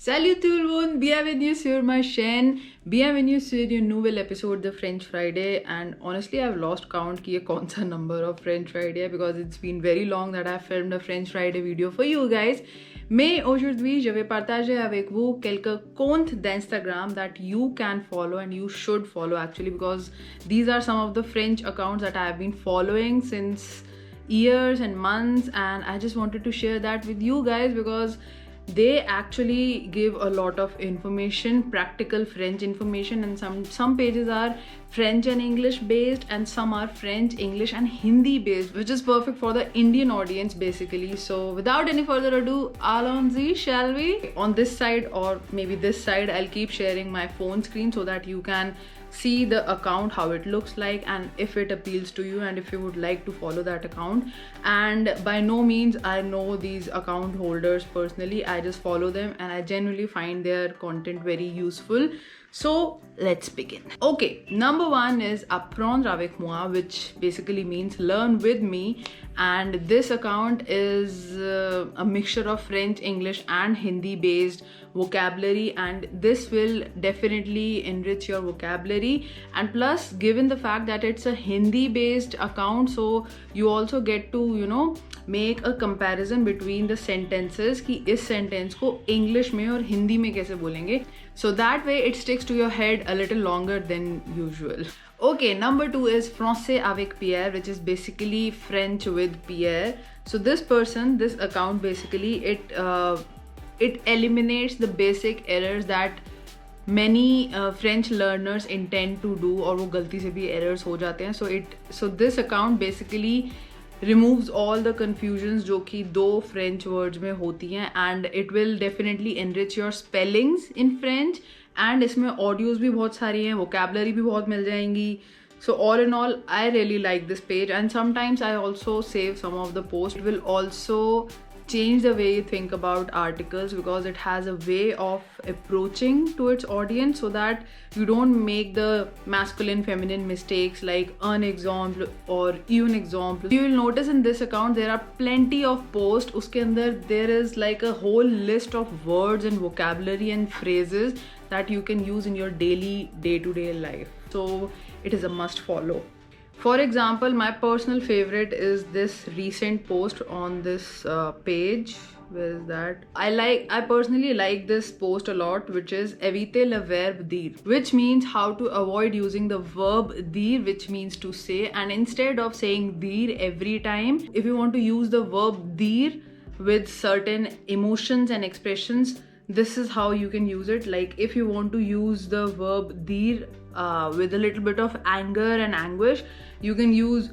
Salut tout le monde, bienvenue sur ma chaîne, bienvenue sur une nouvel épisode de French Friday. And honestly I've lost count कि ये कौन सा number of French Friday है because it's been very long that I've filmed a French Friday video for you guys. Mais aujourd'hui je vais partager avec vous quelques comptes d'Instagram that you can follow and you should follow actually, because these are some of the French accounts that I have been following since years and months, and I just wanted to share that with you guys because they actually give a lot of information, practical French information, and some pages are French and English based and some are French, English and Hindi based, which is perfect for the Indian audience basically. So without any further ado, allons-y, shall we? On this side or maybe this side, I'll keep sharing my phone screen so that you can see the account, how it looks like, and if it appeals to you and if you would like to follow that account. And by no means I know these account holders personally, I just follow them and I genuinely find their content very useful. So let's begin. Okay, number one is Apprendre avec moi, which basically means learn with me, and this account is a mixture of French, English and Hindi based vocabulary, and this will definitely enrich your vocabulary. And plus, given the fact that it's a Hindi based account, so you also get to make a comparison between the sentences कि इस sentence को English में और Hindi में कैसे बोलेंगे, so that way it sticks to your head a little longer than usual. Okay, number two is Français avec Pierre, which is basically French with Pierre. So this account basically it eliminates the basic errors that many French learners intend to do, और वो गलती से भी errors हो जाते हैं. So this account basically removes all the confusions जो कि दो French words में होती हैं, and it will definitely enrich your spellings in French. And इसमें audios भी बहुत सारी हैं, vocabulary भी बहुत मिल जाएंगी. So all in all, I really like this page, and sometimes I also save some of the posts. It will also change the way you think about articles because it has a way of approaching to its audience so that you don't make the masculine feminine mistakes like un exemple or un exemple. You will notice in this account there are plenty of posts. Uske andar there is like a whole list of words and vocabulary and phrases that you can use in your daily day-to-day life. So it is a must follow. For example, my personal favorite is this recent post on this page. Where is that? I personally like this post a lot, which is éviter le verbe dire, which means how to avoid using the verb dire, which means to say. And instead of saying dire every time, if you want to use the verb dire with certain emotions and expressions, this is how you can use it. Like if you want to use the verb dire with a little bit of anger and anguish, you can use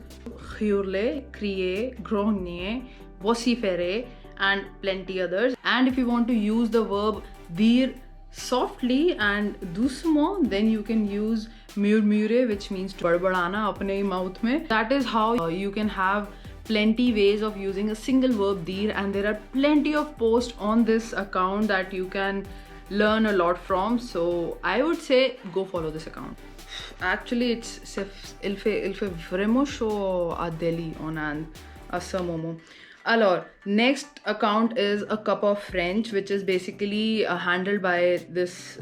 hurler, crier, grogner, vociférer and plenty others. And if you want to use the verb dire softly and doucement, then you can use murmurer, which means to बड़बड़ाना अपने ही mouth में. That is how you can have plenty ways of using a single verb dire, and there are plenty of posts on this account that you can learn a lot from. So I would say go follow this account. Actually il fait vraiment chaud à Delhi on à ce moment. Alors, next account is A Cup of French, which is basically handled by this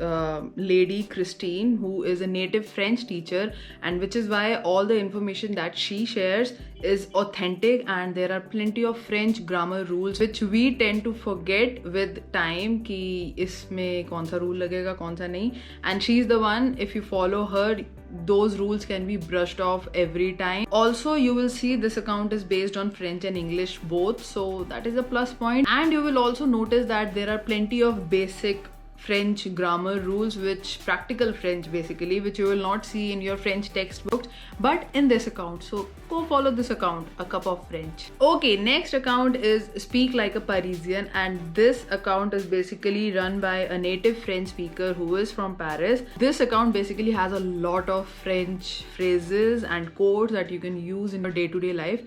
lady Christine, who is a native French teacher, and which is why all the information that she shares is authentic, and there are plenty of French grammar rules which we tend to forget with time कि इसमें कौन सा rule लगेगा कौन सा नहीं. And she's the one, if you follow her, those rules can be brushed off every time. Also, you will see this account is based on French and English both, so that is a plus point. And you will also notice that there are plenty of basic French grammar rules, which practical French basically, which you will not see in your French textbooks, but in this account. So go follow this account, A Cup of French. Okay, next account is Speak Like a Parisian, and this account is basically run by a native French speaker who is from Paris. This account basically has a lot of French phrases and quotes that you can use in your day-to-day life.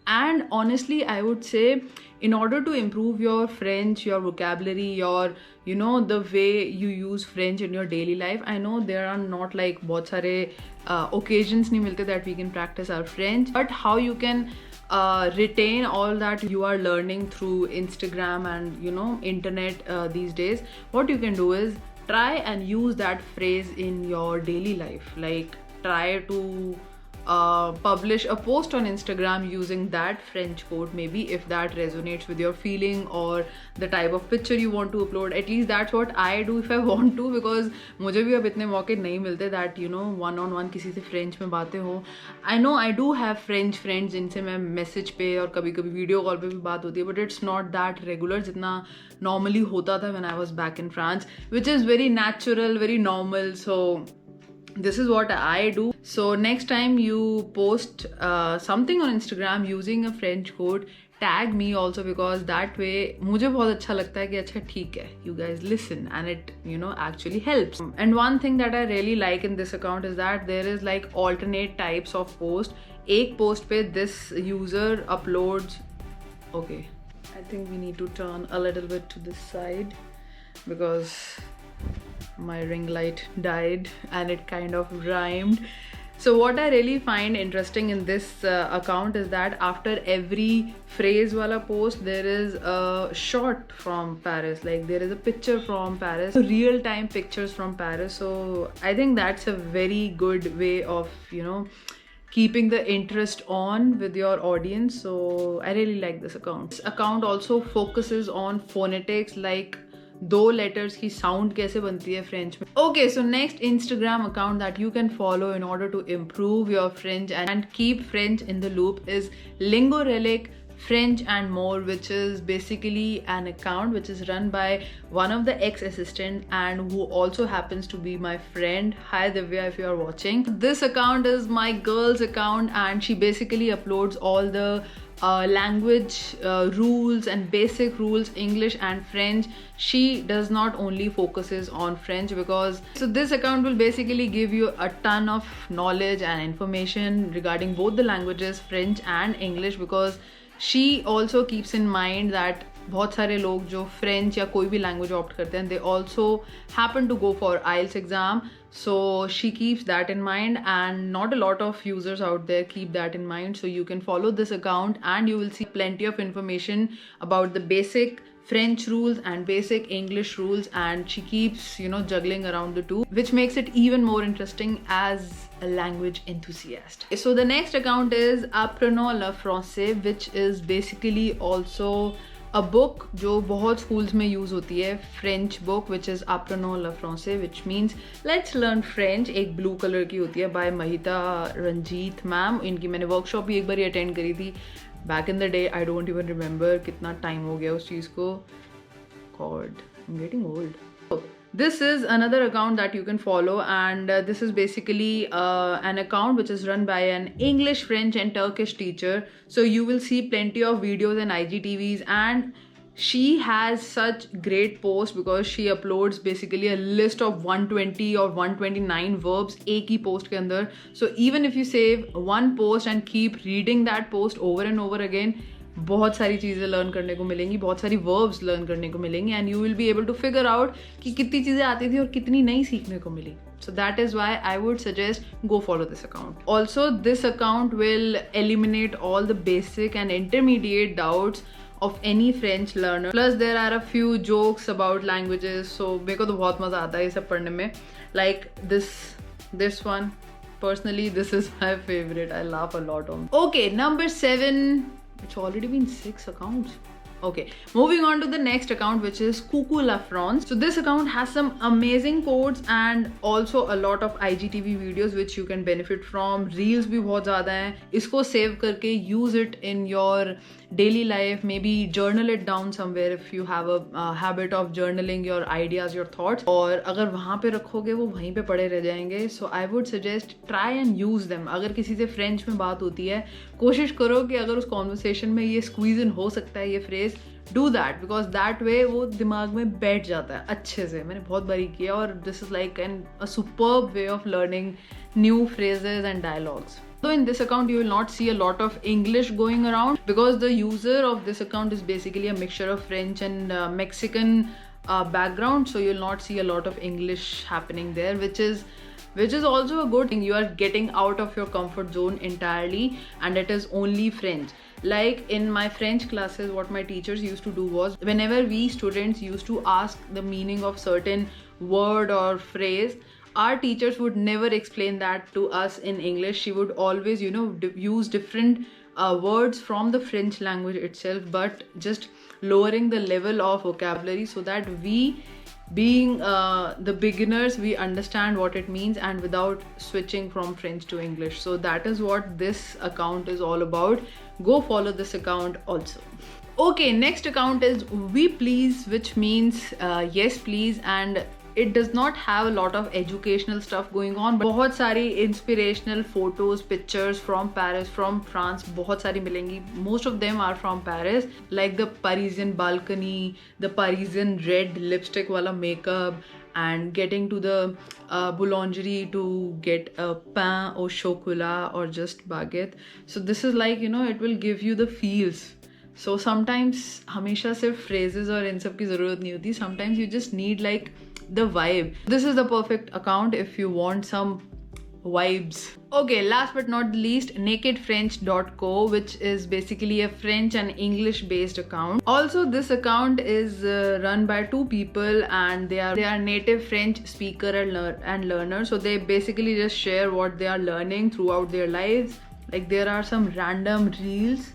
And honestly, I would say in order to improve your French, your vocabulary, your the way you use French in your daily life, I know there are not like बहुत सारे occasions नहीं मिलते that we can practice our French, but how you can retain all that you are learning through Instagram and internet these days, what you can do is try and use that phrase in your daily life. Like, try to publish a post on Instagram using that French quote, maybe, if that resonates with your feeling or the type of picture you want to upload. At least that's what I do if I want to, because मुझे भी अब इतने मौके नहीं मिलते that one on one किसी से French में बातें हो. I know I do have French friends जिनसे मैं मैसेज पे और कभी कभी वीडियो कॉल पे भी बात होती है, but it's not that regular जितना normally होता था when I was back in France, which is very natural, very normal. So this is what I do. So next time you post something on Instagram using a French quote, tag me also, because that way मुझे बहुत अच्छा लगता है कि अच्छा ठीक है, you guys listen and it actually helps. And one thing that I really like in this account is that there is like alternate types of post. एक post पे this user uploads, okay, I think we need to turn a little bit to this side because my ring light died and it kind of rhymed. So what I really find interesting in this account is that after every phrase wala post, there is a shot from Paris, like there is a picture from Paris, real-time pictures from Paris. So I think that's a very good way of keeping the interest on with your audience. So I really like this account. This account also focuses on phonetics, like दो letters की sound कैसे बनती है French में. Okay, so next Instagram account that you can follow in order to improve your French and keep French in the loop is Lingo Relic French and More, which is basically an account which is run by one of the ex-assistants and who also happens to be my friend. Hi Divya, if you are watching. This account is my girl's account and she basically uploads all the language rules and basic rules, English and French. She does not only focuses on French, because so this account will basically give you a ton of knowledge and information regarding both the languages, French and English, because she also keeps in mind that बहुत सारे लोग जो French या कोई भी language opt करते हैं, they also happen to go for IELTS exam. So she keeps that in mind, and not a lot of users out there keep that in mind. So you can follow this account and you will see plenty of information about the basic French rules and basic English rules, and she keeps juggling around the two, which makes it even more interesting as a language enthusiast. So the next account is Apprenons le Français, which is basically also a book जो बहुत schools में use होती है, French book, which is Apprenons le Français, which means let's learn French. एक blue color की होती है by Mehta Ranjit ma'am. इनकी मैंने workshop भी एक बार attend करी थी back in the day. I don't even remember कितना time हो गया उस चीज़ को. God, I'm getting old. This is another account that you can follow, and this is basically an account which is run by an English, French and Turkish teacher. So you will see plenty of videos and IGTVs, and she has such great posts because she uploads basically a list of 120 or 129 verbs एक ही post के अंदर. So even if you save one post and keep reading that post over and over again, बहुत सारी चीज़ें learn करने को मिलेंगी, बहुत सारी वर्ब्स लर्न करने को मिलेंगी, and you will be able to figure out कि कितनी चीज़ें आती थी और कितनी नई सीखने को मिली. So that is why I would suggest go follow this account. Also, this account will eliminate all the basic and intermediate doubts of any French learner. Plus there are a few jokes about languages, so मेरे को तो बहुत मज़ा आता है ये सब पढ़ने में. Like this one, personally this is my favorite. I laugh a lot on. Okay, number 7. It's already been 6 accounts. Okay, moving on to the next account, which is Coucou la France. So this account has some amazing quotes and also a lot of IGTV videos which you can benefit from. Reels भी बहुत ज़्यादा हैं. इसको save करके use it in your daily life. Maybe journal it down somewhere if you have a habit of journaling your ideas, your thoughts. और अगर वहाँ पे रखोगे वो वहीं पे पड़े रह जाएंगे. So I would suggest try and use them. अगर किसी से French में बात होती है, कोशिश करो कि अगर उस conversation में ये squeeze in हो सकता है ये phrase, do that, because that way वो दिमाग में बैठ जाता है अच्छे से. मैंने बहुत बारी किया और this is like a superb way of learning new phrases and dialogues. So in this account you will not see a lot of English going around because the user of this account is basically a mixture of French and Mexican background, so you'll not see a lot of English happening there, which is also a good thing. You are getting out of your comfort zone entirely and it is only French. Like in my French classes, what my teachers used to do was, whenever we students used to ask the meaning of certain word or phrase, our teachers would never explain that to us in English. She would always, use different words from the French language itself, but just lowering the level of vocabulary so that we, being the beginners, we understand what it means, and without switching from French to English. So that is what this account is all about. Go follow this account also. Okay, next account is we please, which means yes please, and it does not have a lot of educational stuff going on, but बहुत सारी inspirational photos, pictures from Paris, from France, बहुत सारी मिलेंगी. Most of them are from Paris, like the Parisian balcony, the Parisian red lipstick wala makeup, and getting to the boulangerie to get a pain au chocolat or just baguette. So this is like, it will give you the feels. So sometimes हमेशा सिर्फ phrases और इन सब की ज़रूरत नहीं होती. Sometimes you just need like the vibe. This is the perfect account if you want some vibes. Okay, last but not the least, nakedfrench.co, which is basically a French and English based account. Also, this account is run by two people, and they are native French speaker and learner. So they basically just share what they are learning throughout their lives. Like there are some random reels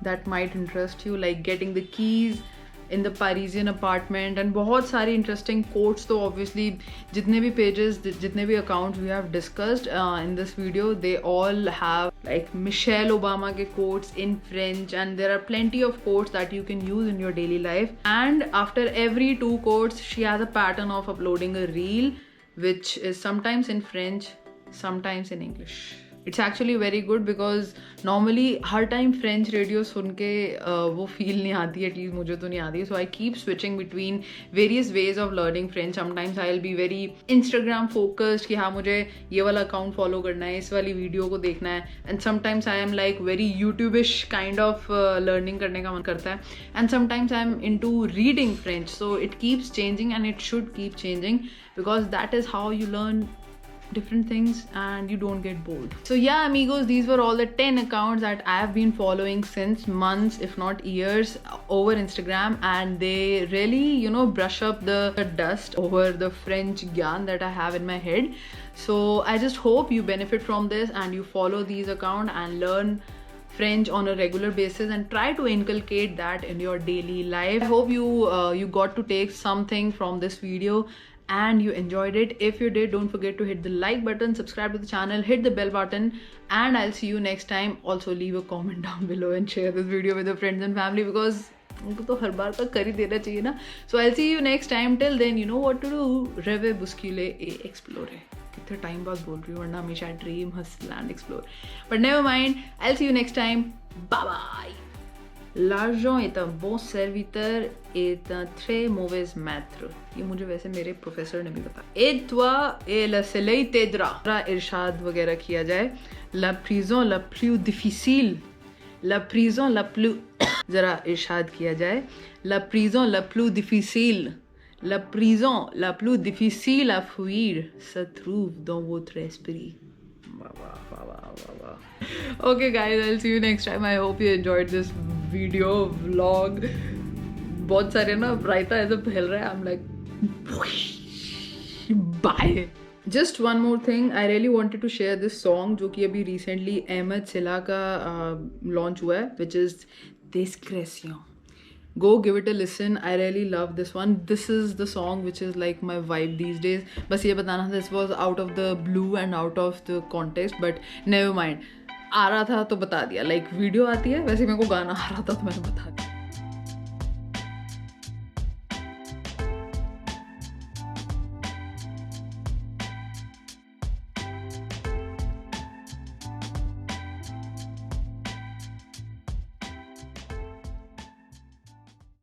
that might interest you, like getting the keys in the Parisian apartment, and बहुत सारी interesting quotes. So obviously जितने भी pages, जितने भी accounts we have discussed in this video, they all have like Michelle Obama के quotes in French, and there are plenty of quotes that you can use in your daily life. And after every 2 quotes, she has a pattern of uploading a reel, which is sometimes in French, sometimes in English. It's actually very good because normally her time French radio सुन के वो feel नहीं आती, at least मुझे तो नहीं आती. So I keep switching between various ways of learning French. Sometimes I'll be very Instagram focused कि हाँ मुझे ये वाला account follow करना है, इस वाली video को देखना है. And sometimes I am like very YouTube-ish kind of learning करने का मन करता है. And sometimes I'm into reading French. So it keeps changing, and it should keep changing, because that is how you learn different things and you don't get bored. So yeah, amigos, these were all the 10 accounts that I have been following since months, if not years, over Instagram, and they really, brush up the dust over the French gyan that I have in my head. So I just hope you benefit from this and you follow these accounts and learn French on a regular basis and try to inculcate that in your daily life. I hope you got to take something from this video and you enjoyed it. If you did, don't forget to hit the like button, subscribe to the channel, hit the bell button, and I'll see you next time. Also leave a comment down below and share this video with your friends and family, because उनको तो हर बार का कर ही देना चाहिए ना. So I'll see you next time. Till then, you know what to do. Rêve, bousculer et explorer. कितने time बाद बोल रही हूँ, वरना हमेशा dream, hustle and explore. But never mind. I'll see you next time. Bye bye. L'argent est un bon serviteur et un très mauvais maître. ये मुझे वैसे मेरे प्रोफेसर ने भी बताया. Et toi et le soleil t'aidera. इरशाद वगैरह किया जाए. La prison la plus difficile. La prison la plus जरा इरशाद किया जाए. La prison la plus difficile. La prison la plus difficile à fuir se trouve dans votre esprit. Okay guys, I'll see you next time. I hope you enjoyed this video vlog. बहुत सारे ना रायता ऐसा फैल रहा है. I'm like bye. Just one more thing, I really wanted to share this song जो कि अभी recently अहमद सिला का launch हुआ है, which is Discretion. Go give it a listen. I really love this one. This is the song which is like my vibe these days. बस ये बताना, this was out of the blue and out of the context, but never mind. आ रहा था तो बता दिया. Like video आती है, वैसे मेरे को गाना आ रहा था तो मैंने बता दिया.